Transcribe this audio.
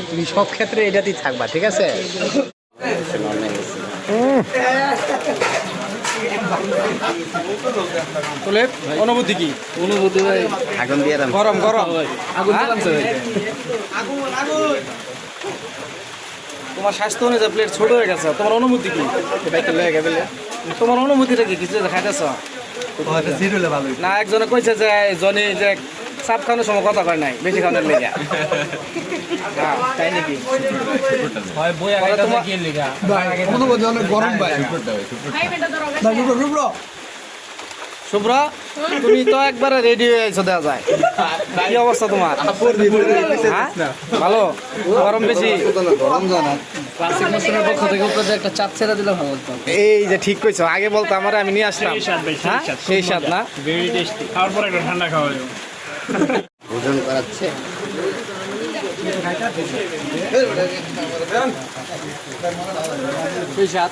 তুমি সব ক্ষেত্রে এটাতেই থাকবা, ঠিক আছে? অনুভূতি কি? অনুভূতি ভাই আগুন দিয়ে গরম গরম আগুন তোমার স্বাস্থ্য অনুযায়ী প্লেট ছোট হয়ে গেছে, তোমার অনুভূতি কি? তোমার অনুভূতিটা কি? কিছু খাইতেছ না? একজনে কইছে যে জনি যে চাপ খাওয়ানোর সময় কথা কয় নাই, বেশি খাওয়ানোর লেগে। তাই নাকি? শুভ্র, তুমি তো একবারে রেডি হয়ে আইছো, দেওয়া যায়। কি অবস্থা তোমার? ভালো? গরম বেশি? একটা চাপ ছেড়ে দিলে ভালো হতো। এই যে ঠিক কইছো, আগে বলতো আমার, আমি নিয়ে আসলাম। সেই স্বাদ না? খাওয়ার পর একটা ঠান্ডা খাওয়া যাবে। ভোজন করাচ্ছে। সেই স্বাদ।